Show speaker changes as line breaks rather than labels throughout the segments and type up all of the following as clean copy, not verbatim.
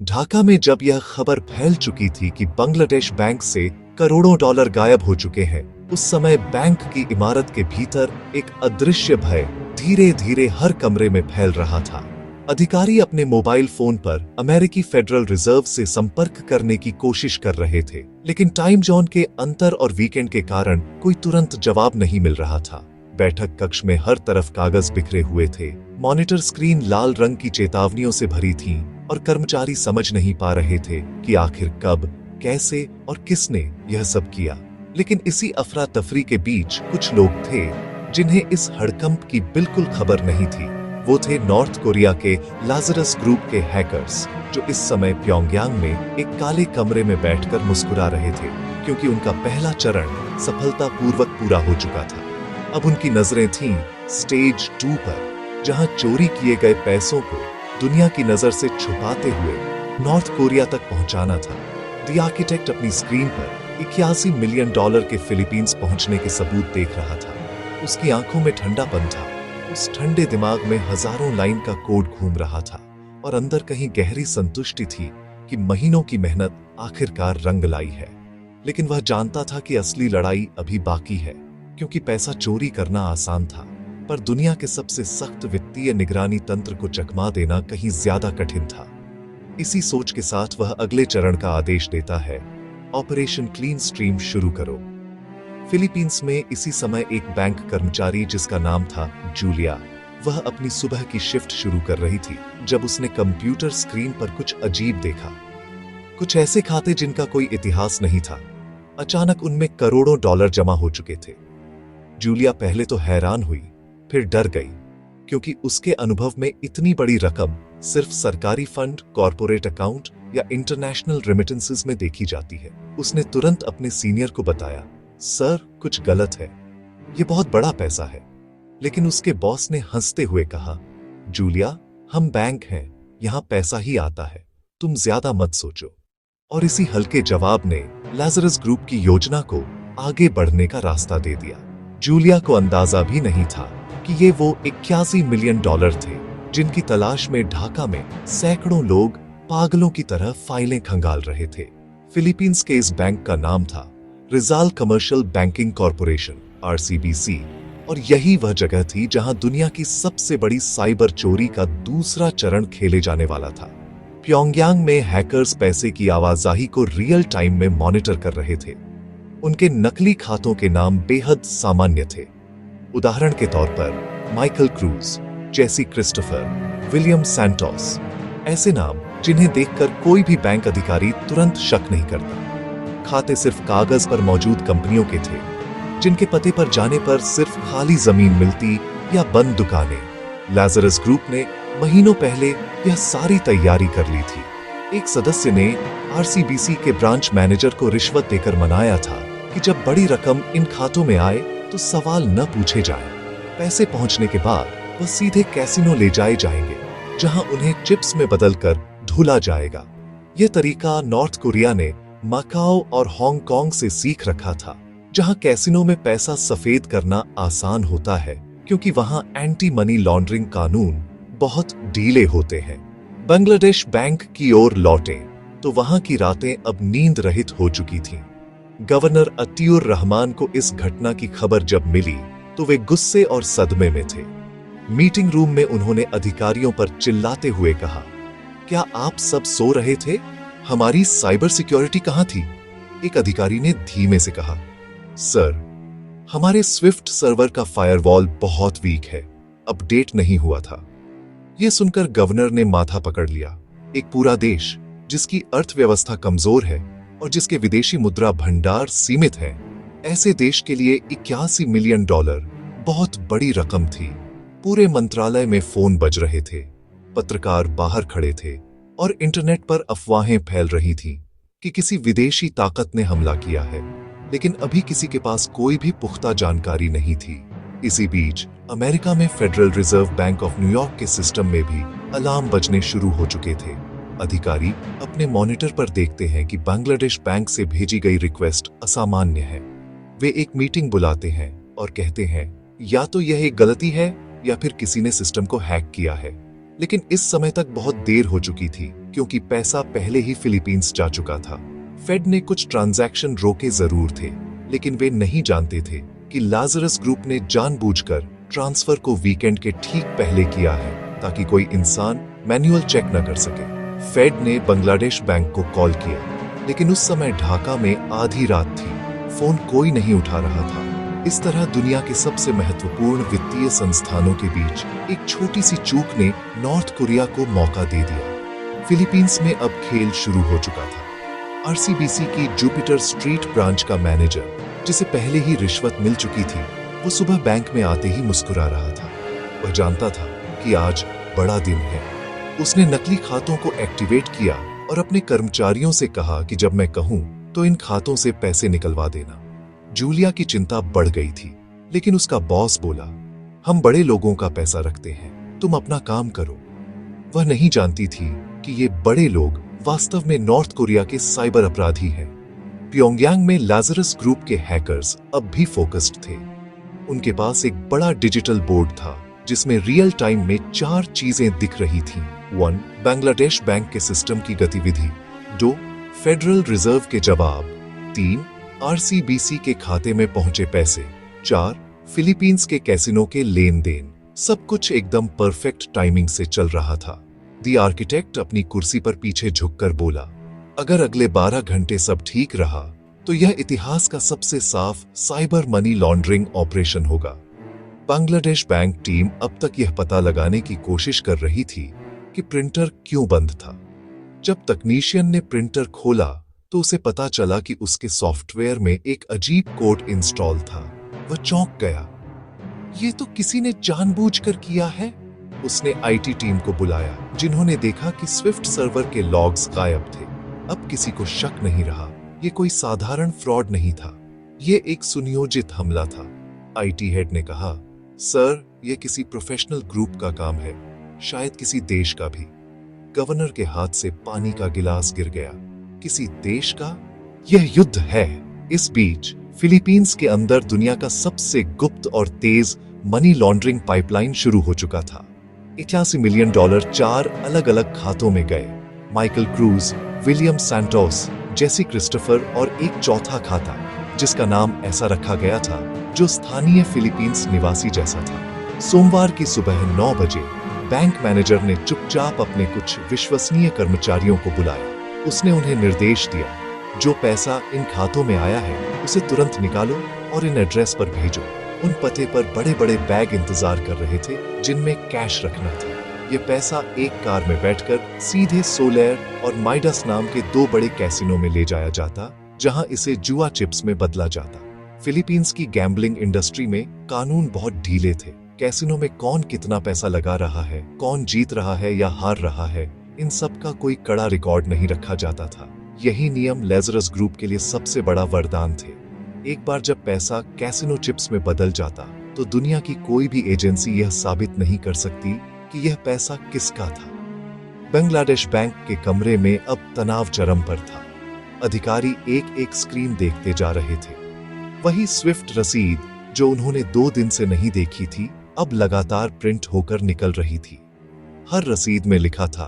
ढाका में जब यह खबर फैल चुकी थी कि बांग्लादेश बैंक से करोड़ों डॉलर गायब हो चुके हैं, उस समय बैंक की इमारत के भीतर एक अदृश्य भय धीरे धीरे हर कमरे में फैल रहा था। अधिकारी अपने मोबाइल फोन पर अमेरिकी फेडरल रिजर्व से संपर्क करने की कोशिश कर रहे थे, लेकिन टाइम जोन के अंतर और वीकेंड के कारण कोई तुरंत जवाब नहीं मिल रहा था। बैठक कक्ष में हर तरफ कागज बिखरे हुए थे, मॉनिटर स्क्रीन लाल रंग की चेतावनियों से भरी थी और कर्मचारी समझ नहीं पा रहे थे कि आखिर कब, कैसे और किसने यह सब किया। लेकिन इसी अफरा तफरी के बीच कुछ लोग थे जिन्हें इस हड़कंप की बिल्कुल खबर नहीं थी। वो थे नॉर्थ कोरिया के लाजरस ग्रुप के हैकर्स, जो इस समय प्योंगयांग में एक काले कमरे में बैठकर मुस्कुरा रहे थे, क्योंकि उनका पहला चरण सफलतापूर्वक पूरा हो चुका था। अब उनकी नजरें थीं स्टेज 2 पर, जहां चोरी किए गए पैसों को दुनिया की नजर से छुपाते हुए नॉर्थ कोरिया तक पहुंचाना था। द आर्किटेक्ट अपनी स्क्रीन पर 81 मिलियन डॉलर के फिलीपींस पहुंचने के सबूत देख रहा था। उसकी आंखों में ठंडापन था, उस ठंडे दिमाग में हजारों लाइन का कोड घूम रहा था और अंदर कहीं गहरी संतुष्टि थी कि महीनों की मेहनत आखिरकार रंग लाई है। लेकिन वह जानता था कि असली लड़ाई अभी बाकी है, क्योंकि पैसा चोरी करना आसान था, पर दुनिया के सबसे सख्त वित्तीय निगरानी तंत्र को चकमा देना कहीं ज्यादा कठिन था। इसी सोच के साथ वह अगले चरण का आदेश देता है, ऑपरेशन क्लीन स्ट्रीम शुरू करो। फिलीपींस में इसी समय एक बैंक कर्मचारी जिसका नाम था जूलिया, वह अपनी सुबह की शिफ्ट शुरू कर रही थी जब उसने कंप्यूटर स्क्रीन पर कुछ अजीब देखा। कुछ ऐसे खाते जिनका कोई इतिहास नहीं था। अचानक उनमें करोड़ों डॉलर जमा हो चुके थे। जूलिया पहले तो हैरान हुई, फिर डर गई, क्योंकि उसके अनुभव में इतनी बड़ी रकम सिर्फ सरकारी फंड, कॉर्पोरेट अकाउंट या इंटरनेशनल रेमिटेंसेस में देखी जाती है। उसने तुरंत अपने सीनियर को बताया, सर कुछ गलत है, ये बहुत बड़ा पैसा है। लेकिन उसके बॉस ने हंसते हुए कहा, जूलिया हम बैंक हैं, यहां पैसा ही आता है, तुम ज्यादा मत सोचो। और इसी हल्के जवाब ने लाजरस ग्रुप की योजना को आगे बढ़ने का रास्ता दे दिया। जूलिया को अंदाजा भी नहीं था कि ये वो 81 मिलियन डॉलर थे जिनकी तलाश में ढाका में सैकड़ों लोग पागलों की तरह फाइलें खंगाल रहे थे। फिलीपींस के इस बैंक का नाम था Rijal commercial banking corporation RCBC, और यही वह जगह थी जहां दुनिया की सबसे बड़ी साइबर चोरी का दूसरा चरण खेले जाने वाला था। प्योंगयांग में हैकर्स पैसे की आवाजाही को रियल टाइम में मॉनिटर कर रहे थे। उनके नकली खातों के नाम बेहद सामान्य थे। उदाहरण के तौर पर माइकल क्रूज, जेसी क्रिस्टोफर, विलियम सैंटोस, ऐसे नाम जिन्हें देखकर कोई भी बैंक अधिकारी तुरंत शक नहीं करता। खाते सिर्फ कागज पर मौजूद कंपनियों के थे, जिनके पते पर जाने पर सिर्फ खाली जमीन मिलती या बंद दुकानें। लाजरस ग्रुप ने महीनों पहले यह सारी तैयारी कर ली थी। एक सदस्य ने RCBC के ब्रांच मैनेजर को रिश्वत देकर मनाया था कि जब बड़ी रकम इन खातों में आए तो सवाल न पूछे जाएं। पैसे पहुंचने के बाद वह सीधे कैसीनो ले जाए जाएंगे, जहां उन्हें चिप्स में बदलकर धुला जाएगा। यह तरीका नॉर्थ कोरिया ने मकाओ और हांगकांग से सीख रखा था, जहां कैसीनो में पैसा सफेद करना आसान होता है, क्योंकि वहां एंटी मनी लॉन्ड्रिंग कानून बहुत ढीले होते हैं। बांग्लादेश बैंक की ओर लौटे तो वहां की रातें अब नींद रहित हो चुकी थीं। गवर्नर अतियुर रहमान को इस घटना की खबर जब मिली तो वे गुस्से और सदमे में थे। मीटिंग रूम में उन्होंने अधिकारियों पर चिल्लाते हुए कहा, क्या आप सब सो रहे थे? हमारी साइबर सिक्योरिटी कहां थी? एक अधिकारी ने धीमे से कहा, सर, हमारे स्विफ्ट सर्वर का फायरवॉल बहुत वीक है, अपडेट नहीं हुआ था। यह सुनकर गवर्नर ने माथा पकड़ लिया। एक पूरा देश जिसकी अर्थव्यवस्था कमजोर है और जिसके विदेशी मुद्रा भंडार सीमित है, ऐसे देश के लिए 81 मिलियन डॉलर बहुत बड़ी रकम थी। पूरे मंत्रालय में फोन बज रहे थे, पत्रकार बाहर खड़े थे और इंटरनेट पर अफवाहें फैल रही थीं कि किसी विदेशी ताकत ने हमला किया है, लेकिन अभी किसी के पास कोई भी पुख्ता जानकारी नहीं थी। इसी बीच अमेरिका में federal reserve bank of New York के सिस्टम में भी अलार्म बजने शुरू हो चुके थे। अधिकारी अपने मॉनिटर पर देखते हैं कि बांग्लादेश बैंक से भेजी गई रिक्वेस्ट असामान्य है। वे एक मीटिंग बुलाते हैं और कहते हैं, या तो यह एक गलती है या फिर किसी ने सिस्टम को हैक किया है। लेकिन इस समय तक बहुत देर हो चुकी थी, क्योंकि पैसा पहले ही फिलीपींस जा चुका था। फेड ने कुछ ट्रांजैक्शन रोके जरूर थे, लेकिन वे नहीं जानते थे कि लाजरस ग्रुप ने जानबूझकर ट्रांसफर को वीकेंड के ठीक पहले किया है ताकि कोई इंसान मैन्युअल चेक न कर सके। फेड ने बांग्लादेश बैंक को कॉल किया, लेकिन उस समय ढाका में आधी रात थी, फोन कोई नहीं उठा रहा था। इस तरह दुनिया के सबसे महत्वपूर्ण वित्तीय संस्थानों के बीच एक छोटी सी चूक ने नॉर्थ कोरिया को मौका दे दिया। फिलीपींस में अब खेल शुरू हो चुका था। आरसीबीसी की जुपिटर स्ट्रीट ब्रांच का मैनेजर, जिसे पहले ही रिश्वत मिल चुकी थी, वो सुबह बैंक में आते ही मुस्कुरा रहा था। वह जानता था कि आज बड़ा दिन है। उसने नकली खातों को एक्टिवेट किया और अपने कर्मचारियों से कहा कि जब मैं कहूं तो इन खातों से पैसे निकलवा देना। जूलिया की चिंता बढ़ गई थी, लेकिन उसका बॉस बोला, हम बड़े लोगों का पैसा रखते हैं, तुम अपना काम करो। वह नहीं जानती थी कि ये बड़े लोग वास्तव में नॉर्थ कोरिया के साइबर अपराधी हैं। प्योंगयांग में लाजरस ग्रुप के हैकर्स अब भी फोकस्ड थे। उनके पास एक बड़ा डिजिटल बोर्ड था जिसमें रियल टाइम में 4 चीजें दिख रही थीं। 1. बांग्लादेश बैंक के सिस्टम की गतिविधि। 2. फेडरल रिजर्व के जवाब। 3. आरसीबीसी के खाते में पहुंचे पैसे। 4. फिलीपींस के कैसिनो के लेन देन। सब कुछ एकदम परफेक्ट टाइमिंग से चल रहा था। द आर्किटेक्ट अपनी कुर्सी पर पीछे झुककर बोला, अगर अगले 12 घंटे सब ठीक रहा तो यह इतिहास का सबसे साफ साइबर मनी लॉन्ड्रिंग ऑपरेशन होगा। बांग्लादेश बैंक टीम अब तक यह पता लगाने की कोशिश कर रही थी कि प्रिंटर क्यों बंद था। जब तकनीशियन ने प्रिंटर खोला तो उसे पता चला कि उसके सॉफ्टवेयर में एक अजीब कोड इंस्टॉल था। वह चौंक गया। ये तो किसी ने जानबूझकर किया है। उसने आईटी टीम को बुलाया, जिन्होंने देखा कि स्विफ्ट सर्वर के लॉग्स गायब थे। अब किसी को शक नहीं रहा, ये कोई साधारण फ्रॉड नहीं था, ये एक सुनियोजित हमला था। आईटी हेड ने कहा, सर, ये किसी प्रोफेशनल ग्रुप का काम है, शायद किसी देश का भी। गवर्नर के हाथ से पानी का गिलास गिर गया। किसी देश का? यह युद्ध है। इस बीच फिलीपींस के अंदर दुनिया का सबसे गुप्त और तेज मनी लॉन्ड्रिंग पाइपलाइन शुरू हो चुका था। $81 मिलियन 4 अलग अलग खातों में गए। माइकल क्रूज, विलियम सैंटोस, जेसी क्रिस्टोफर और एक चौथा खाता जिसका नाम ऐसा रखा गया था जो स्थानीय फिलीपींस निवासी जैसा था। सोमवार की सुबह 9 बजे बैंक मैनेजर ने चुपचाप अपने कुछ विश्वसनीय कर्मचारियों को बुलाया। उसने उन्हें निर्देश दिया, जो पैसा इन खातों में आया है उसे तुरंत निकालो और इन एड्रेस पर भेजो। उन पते पर बड़े बड़े बैग इंतजार कर रहे थे जिनमें कैश रखना था। ये पैसा एक कार में बैठकर सीधे सोलेर और माइडस नाम के 2 बड़े कैसीनो में ले जाया जाता, जहां इसे जुआ चिप्स में बदला जाता। फिलीपींस की गैम्बलिंग इंडस्ट्री में कानून बहुत ढीले थे। कैसीनो में कौन कितना पैसा लगा रहा है, कौन जीत रहा है या हार रहा है, इन सब का कोई कड़ा रिकॉर्ड नहीं रखा जाता था। यही नियम लाजरस ग्रुप के लिए सबसे बड़ा वरदान थे। एक बार जब पैसा कैसीनो चिप्स में बदल जाता तो दुनिया की कोई भी एजेंसी यह साबित नहीं कर सकती कि यह पैसा किसका था। बांग्लादेश बैंक के कमरे में अब तनाव चरम पर था। अधिकारी एक एक स्क्रीन देखते जा रहे थे। वही स्विफ्ट रसीद जो उन्होंने 2 दिन से नहीं देखी थी, अब लगातार प्रिंट होकर निकल रही थी। हर रसीद में लिखा था,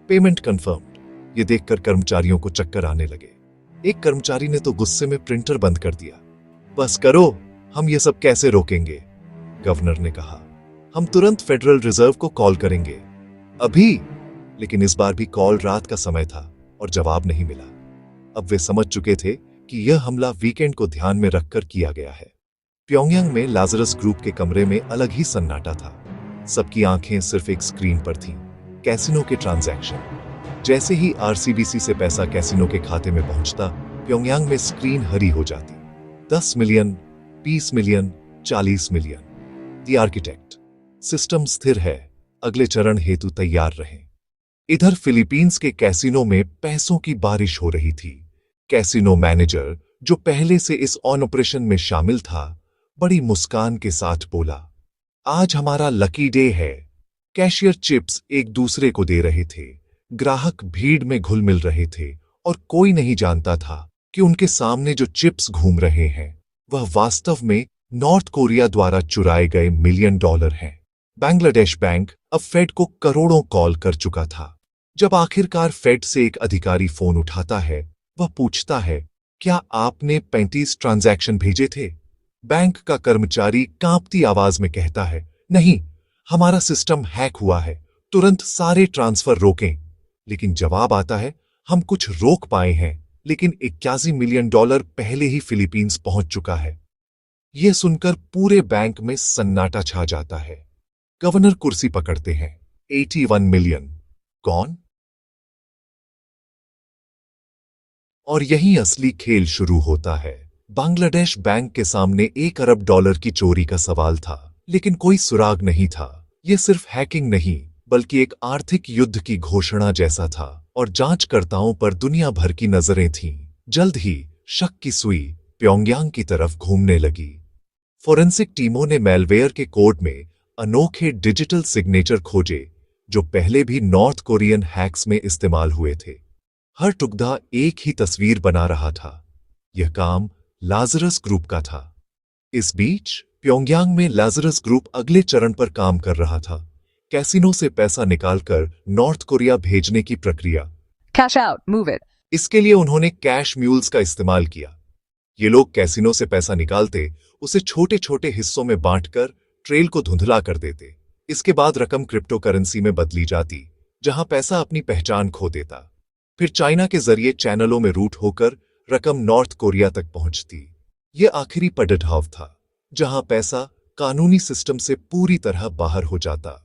पेमेंट कंफर्म्ड। ये देखकर कर्मचारियों को चक्कर आने लगे। एक कर्मचारी ने तो गुस्से में प्रिंटर बंद कर दिया। बस करो, हम ये सब कैसे रोकेंगे? गवर्नर ने कहा, हम तुरंत फेडरल रिजर्व को कॉल करेंगे अभी। लेकिन इस बार भी कॉल रात का समय था और जवाब नहीं मिला। अब वे समझ चुके थे कि यह हमला वीकेंड को ध्यान में रखकर किया गया है। प्योंगयांग में लाजरस ग्रुप के कमरे में अलग ही सन्नाटा था। सबकी आंखें सिर्फ एक स्क्रीन पर थीं, कैसीनो के ट्रांजैक्शन। जैसे ही आरसीबीसी से पैसा कैसीनो के खाते में पहुंचता, प्योंगयांग में स्क्रीन हरी हो जाती। 10 million, 20 million, 40 million. The architect, system स्थिर है, अगले चरण हेतु तैयार रहें। इधर फिलीपींस के कैसीनो में पैसों की बारिश हो रही थी। कैसीनो मैनेजर, जो पहले से इस ऑन ऑपरेशन में शामिल था, बड़ी मुस्कान के साथ बोला, आज हमारा लकी डे है। कैशियर चिप्स एक दूसरे को दे रहे थे, ग्राहक भीड़ में घुल मिल रहे थे और कोई नहीं जानता था कि उनके सामने जो चिप्स घूम रहे हैं वह वास्तव में नॉर्थ कोरिया द्वारा चुराए गए $1 मिलियन हैं। बांग्लादेश बैंक अब फेड को करोड़ों कॉल कर चुका था। जब आखिरकार फेड से एक अधिकारी फोन उठाता है, वह पूछता है, क्या आपने 35 ट्रांजैक्शन भेजे थे? बैंक का कर्मचारी कांपती आवाज में कहता है, नहीं, हमारा सिस्टम हैक हुआ है, तुरंत सारे ट्रांसफर रोकें। लेकिन जवाब आता है, हम कुछ रोक पाए हैं, लेकिन $81 मिलियन पहले ही फिलीपींस पहुंच चुका है। यह सुनकर पूरे बैंक में सन्नाटा छा जाता है। गवर्नर कुर्सी पकड़ते हैं। 81 मिलियन कौन? और यही असली खेल शुरू होता है। बांग्लादेश बैंक के सामने $1 अरब की चोरी का सवाल था, लेकिन कोई सुराग नहीं था। यह सिर्फ हैकिंग नहीं, बल्कि एक आर्थिक युद्ध की घोषणा जैसा था, और जांचकर्ताओं पर दुनिया भर की नजरें थीं। जल्द ही शक की सुई प्योंगयांग की तरफ घूमने लगी। फोरेंसिक टीमों ने मैलवेयर के कोड में अनोखे डिजिटल सिग्नेचर खोजे, जो पहले भी नॉर्थ कोरियन हैक्स में इस्तेमाल हुए थे। हर टुकड़ा एक ही तस्वीर बना रहा था। यह काम लाजरस ग्रुप का था। इस बीच प्योंगयांग में लाजरस ग्रुप अगले चरण पर काम कर रहा था, कैसीनो से पैसा निकालकर नॉर्थ कोरिया भेजने की प्रक्रिया।
Cash out, move it.
इसके लिए उन्होंने कैश म्यूल्स का इस्तेमाल किया। ये लोग कैसीनो से पैसा निकालते, उसे छोटे छोटे हिस्सों में बांटकर ट्रेल को धुंधला कर देते। इसके बाद रकम क्रिप्टो करेंसी में बदली जाती, जहां पैसा अपनी पहचान खो देता। फिर चाइना के जरिए चैनलों में रूट होकर रकम नॉर्थ कोरिया तक पहुंचती। यह आखिरी पड़ाव था, जहां पैसा कानूनी सिस्टम से पूरी तरह बाहर हो जाता।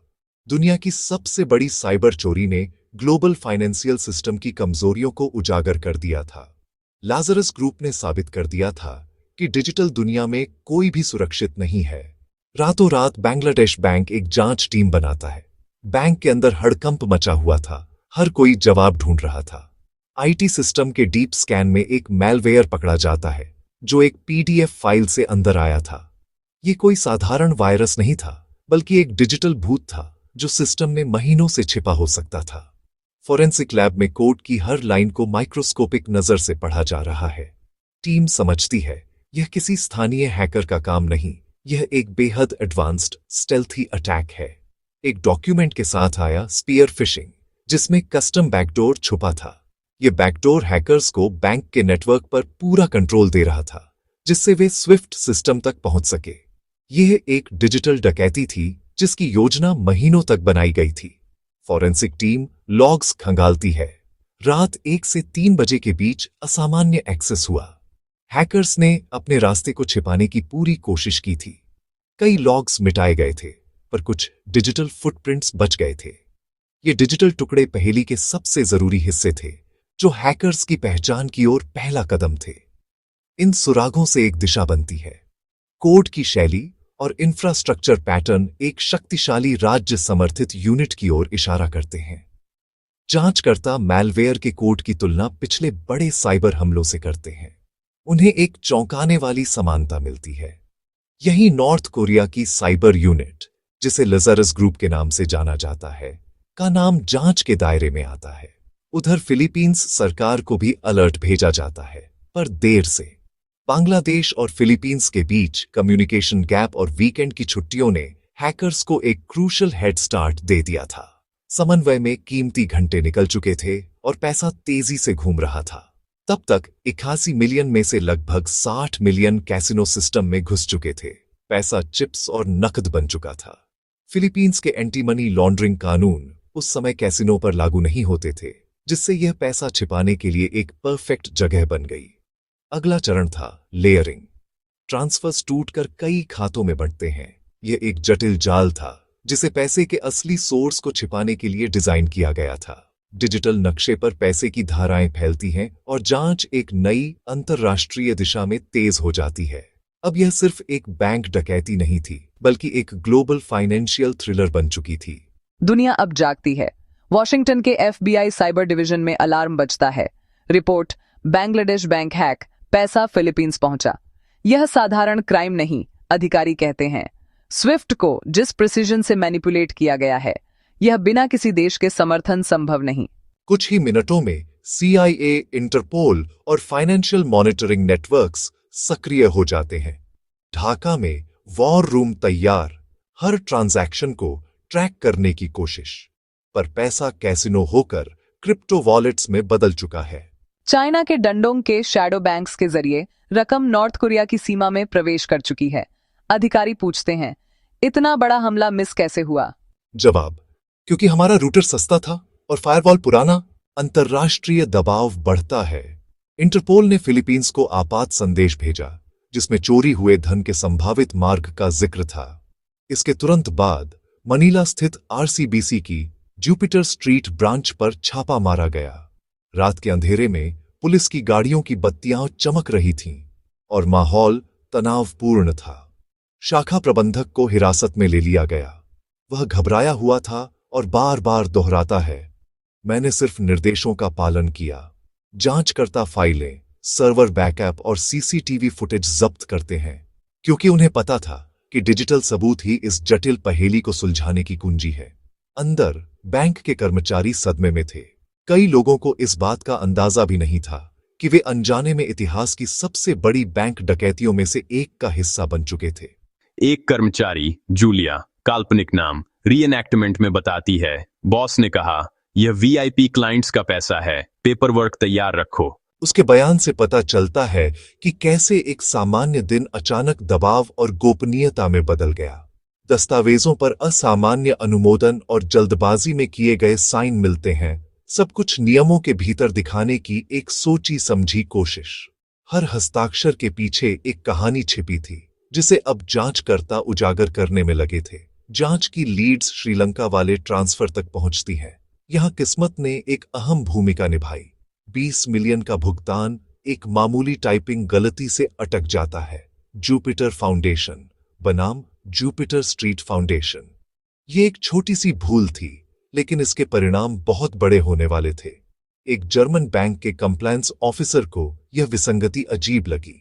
दुनिया की सबसे बड़ी साइबर चोरी ने ग्लोबल फाइनेंशियल सिस्टम की कमजोरियों को उजागर कर दिया था। लाजरस ग्रुप ने साबित कर दिया था कि डिजिटल दुनिया में कोई भी सुरक्षित नहीं है। रातों रात बांग्लादेश बैंक एक जांच टीम बनाता है। बैंक के अंदर हड़कंप मचा हुआ था, हर कोई जवाब ढूंढ रहा था। आईटी सिस्टम के डीप स्कैन में एक मैलवेयर पकड़ा जाता है, जो एक पीडीएफ फाइल से अंदर आया था। यह कोई साधारण वायरस नहीं था, बल्कि एक डिजिटल भूत था, जो सिस्टम में महीनों से छिपा हो सकता था। फोरेंसिक लैब में कोड की हर लाइन को माइक्रोस्कोपिक नजर से पढ़ा जा रहा है। टीम समझती है, यह किसी स्थानीय हैकर का काम नहीं, यह एक बेहद एडवांस्ड स्टेल्थी अटैक है। एक डॉक्यूमेंट के साथ आया स्पीयर फिशिंग, जिसमें कस्टम बैकडोर छुपा था। यह बैकडोर हैकर्स को बैंक के नेटवर्क पर पूरा कंट्रोल दे रहा था, जिससे वे स्विफ्ट सिस्टम तक पहुंच सके। यह एक डिजिटल डकैती थी, जिसकी योजना महीनों तक बनाई गई थी। फोरेंसिक टीम लॉग्स खंगालती है। रात 1 से 3 बजे के बीच असामान्य एक्सेस हुआ। हैकर्स ने अपने रास्ते को छिपाने की पूरी कोशिश की थी। कई लॉग्स मिटाए गए थे, पर कुछ डिजिटल फुटप्रिंट्स बच गए थे। ये डिजिटल टुकड़े पहेली के सबसे जरूरी हिस्से थे, जो हैकर्स की पहचान की ओर पहला कदम थे। इन सुरागों से एक दिशा बनती है। कोड की शैली और इंफ्रास्ट्रक्चर पैटर्न एक शक्तिशाली राज्य समर्थित यूनिट की ओर इशारा करते हैं। जांचकर्ता मैलवेयर के कोड की तुलना पिछले बड़े साइबर हमलों से करते हैं। उन्हें एक चौंकाने वाली समानता मिलती है। यही नॉर्थ कोरिया की साइबर यूनिट, जिसे लाजरस ग्रुप के नाम से जाना जाता है, का नाम जांच के दायरे में आता है। उधर फिलीपींस सरकार को भी अलर्ट भेजा जाता है, पर देर से। बांग्लादेश और फिलीपींस के बीच कम्युनिकेशन गैप और वीकेंड की छुट्टियों ने हैकर्स को एक क्रूशल हेड स्टार्ट दे दिया था। समन्वय में कीमती घंटे निकल चुके थे और पैसा तेजी से घूम रहा था। तब तक 81 मिलियन में से लगभग 60 मिलियन कैसीनो सिस्टम में घुस चुके थे। पैसा चिप्स और नकद बन चुका था। फिलीपींस के एंटी मनी लॉन्ड्रिंग कानून उस समय कैसीनो पर लागू नहीं होते थे, जिससे यह पैसा छिपाने के लिए एक परफेक्ट जगह बन गई। अगला चरण था लेयरिंग। ट्रांसफर्स टूटकर कई खातों में बंटते हैं। यह एक जटिल जाल था, जिसे पैसे के असली सोर्स को छिपाने के लिए डिजाइन किया गया था। डिजिटल नक्शे पर पैसे की धाराएं फैलती हैं और जांच एक नई अंतरराष्ट्रीय दिशा में तेज हो जाती है। अब यह सिर्फ एक बैंक डकैती नहीं थी, बल्कि एक ग्लोबल फाइनेंशियल थ्रिलर बन चुकी थी।
दुनिया अब जागती है। वॉशिंगटन के एफबीआई साइबर डिवीजन में अलार्म बजता है। रिपोर्ट, बांग्लादेश बैंक हैक, पैसा फिलीपींस पहुंचा। यह साधारण क्राइम नहीं, अधिकारी कहते हैं। स्विफ्ट को जिस प्रिसीजन से मैनिपुलेट किया गया है, यह बिना किसी देश के समर्थन संभव नहीं।
कुछ ही मिनटों में CIA, इंटरपोल और फाइनेंशियल मॉनिटरिंग नेटवर्क्स सक्रिय हो जाते हैं। ढाका में वॉर रूम तैयार, हर ट्रांजैक्शन को ट्रैक करने की कोशिश। पर पैसा कैसीनो होकर क्रिप्टो वॉलेट्स में बदल चुका है।
चाइना के डंडोंग के शैडो बैंक्स के जरिए रकम नॉर्थ कोरिया की सीमा में प्रवेश कर चुकी है। अधिकारी पूछते हैं, इतना बड़ा हमला मिस कैसे हुआ?
जवाब, क्योंकि हमारा रूटर सस्ता था और फायरवॉल पुराना। अंतर्राष्ट्रीय दबाव बढ़ता है। इंटरपोल ने फिलीपींस को आपात संदेश भेजा, जिसमें चोरी हुए धन के संभावित मार्ग का जिक्र था। इसके तुरंत बाद मनीला स्थित आरसीबीसी की जुपिटर स्ट्रीट ब्रांच पर छापा मारा गया। रात के अंधेरे में पुलिस की गाड़ियों की बत्तियां चमक रही थीं और माहौल तनावपूर्ण था। शाखा प्रबंधक को हिरासत में ले लिया गया। वह घबराया हुआ था और बार बार दोहराता है, मैंने सिर्फ निर्देशों का पालन किया। जांचकर्ता फाइलें, सर्वर बैकअप और सीसीटीवी फुटेज जब्त करते हैं, क्योंकि उन्हें पता था कि डिजिटल सबूत ही इस जटिल पहेली को सुलझाने की कुंजी है। अंदर बैंक के कर्मचारी सदमे में थे। कई लोगों को इस बात का अंदाजा भी नहीं था कि वे अनजाने में इतिहास की सबसे बड़ी बैंक डकैतियों में से एक का हिस्सा बन चुके थे।
एक कर्मचारी, जूलिया, काल्पनिक नाम, रीएनैक्टमेंट में बताती है, बॉस ने कहा, यह वीआईपी क्लाइंट्स का पैसा है, पेपर वर्क तैयार रखो।
उसके बयान से पता चलता है कि कैसे एक सामान्य दिन अचानक दबाव और गोपनीयता में बदल गया। दस्तावेजों पर असामान्य अनुमोदन और जल्दबाजी में किए गए साइन मिलते हैं, सब कुछ नियमों के भीतर दिखाने की एक सोची समझी कोशिश। हर हस्ताक्षर के पीछे एक कहानी छिपी थी, जिसे अब जांचकर्ता उजागर करने में लगे थे। जांच की लीड्स श्रीलंका वाले ट्रांसफर तक पहुंचती हैं। यहां किस्मत ने एक अहम भूमिका निभाई। 20 मिलियन का भुगतान एक मामूली टाइपिंग गलती से अटक जाता है। जुपिटर फाउंडेशन बनाम जुपिटर स्ट्रीट फाउंडेशन। ये एक छोटी सी भूल थी, लेकिन इसके परिणाम बहुत बड़े होने वाले थे। एक जर्मन बैंक के कंप्लायंस ऑफिसर को यह विसंगति अजीब लगी।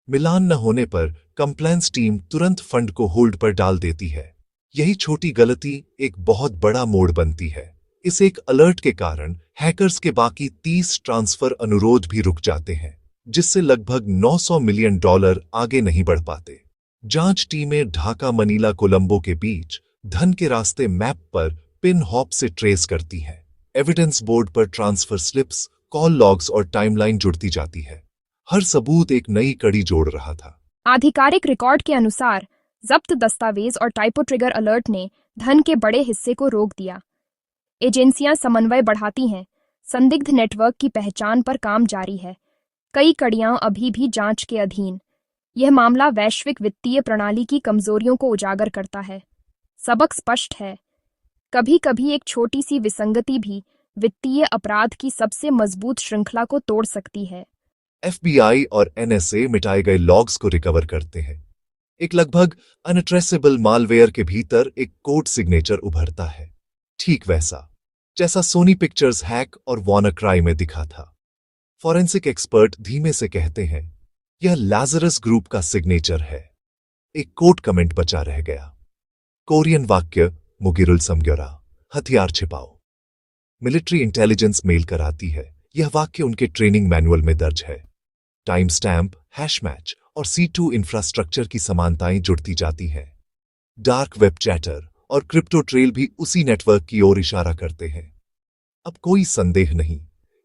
मिलान न होने पर कंप्लायंस टीम तुरंत फंड को होल्ड पर डाल देती है। यही छोटी गलती एक बहुत बड़ा मोड़ बनती है। इस एक अलर्ट के कारण हैकर्स के बाकी 30 ट्रांसफर अनुरोध भी रुक जाते हैं, जिससे लगभग $900 मिलियन आगे नहीं बढ़ पाते। जांच टीमें ढाका, मनीला, कोलंबो के बीच धन के रास्ते मैप पर पिन हॉप से ट्रेस करती हैं। एविडेंस बोर्ड पर ट्रांसफर स्लिप्स, कॉल लॉग्स और टाइमलाइन जुड़ती जाती है। हर सबूत एक नई कड़ी जोड़ रहा था।
आधिकारिक रिकॉर्ड के अनुसार जब्त दस्तावेज और टाइपो ट्रिगर अलर्ट ने धन के बड़े हिस्से को रोक दिया। एजेंसियां समन्वय बढ़ाती हैं। संदिग्ध नेटवर्क की पहचान पर काम जारी है। कई कड़ियां अभी भी जांच के अधीन। यह मामला वैश्विक वित्तीय प्रणाली की कमजोरियों को उजागर करता है। सबक स्पष्ट है, कभी कभी एक छोटी सी विसंगति भी वित्तीय अपराध की सबसे मजबूत श्रृंखला को तोड़ सकती है।
एफबीआई और एनएसए मिटाए गए लॉग्स को रिकवर करते हैं। एक लगभग अनट्रेसेबल मालवेयर के भीतर एक कोड सिग्नेचर उभरता है, ठीक वैसा जैसा सोनी पिक्चर्स हैक और वॉनाक्राई में दिखा था। फॉरेंसिक एक्सपर्ट धीमे से कहते हैं, यह लाजरस ग्रुप का सिग्नेचर है। एक कोड कमेंट बचा रह गया। कोरियन वाक्य, मुगिरुल समग्योरा, हथियार छिपाओ। मिलिट्री इंटेलिजेंस मेल कराती है, यह वाक्य उनके ट्रेनिंग मैनुअल में दर्ज है। टाइम स्टैम्प, हैश मैच और C2 इंफ्रास्ट्रक्चर की समानताएं जुड़ती जाती हैं। डार्क वेब चैटर और क्रिप्टो ट्रेल भी उसी नेटवर्क की ओर इशारा करते हैं। अब कोई संदेह नहीं,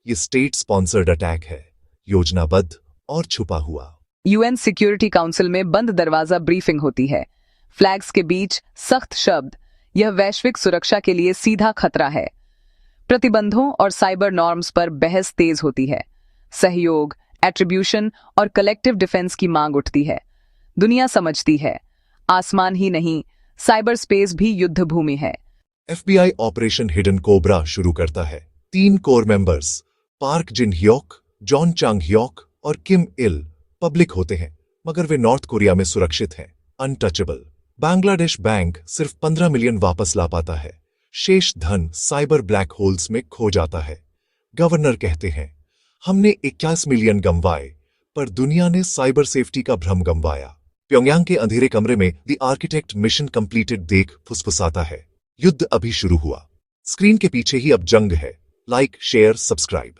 ये स्टेट स्पॉन्सर्ड अटैक है, योजनाबद्ध और छुपा हुआ।
यूएन सिक्योरिटी काउंसिल में बंद दरवाजा ब्रीफिंग होती है। फ्लैग्स के बीच सख्त शब्द, यह वैश्विक सुरक्षा के लिए सीधा खतरा है। प्रतिबंधों और साइबर नॉर्म्स पर बहस तेज होती है। सहयोग, एट्रीब्यूशन और कलेक्टिव डिफेंस की मांग उठती है। दुनिया समझती है, आसमान ही नहीं, साइबर स्पेस भी युद्ध भूमि है।
एफबीआई ऑपरेशन हिडन कोबरा शुरू करता है। 3 कोर मेंबर्स, पार्क जिन ह्योक, जॉन चांग ह्योक और किम इल, पब्लिक होते हैं, मगर वे नॉर्थ कोरिया में सुरक्षित हैं, अनटचेबल। बांग्लादेश बैंक सिर्फ 15 मिलियन वापस ला पाता है। शेष धन साइबर ब्लैक होल्स में खो जाता है। गवर्नर कहते हैं, हमने 21 मिलियन गंवाए, पर दुनिया ने साइबर सेफ्टी का भ्रम गंवाया। प्योंगयांग के अंधेरे कमरे में द आर्किटेक्ट मिशन कंप्लीटेड देख फुसफुसाता है, युद्ध अभी शुरू हुआ। स्क्रीन के पीछे ही अब जंग है। Like, share, subscribe.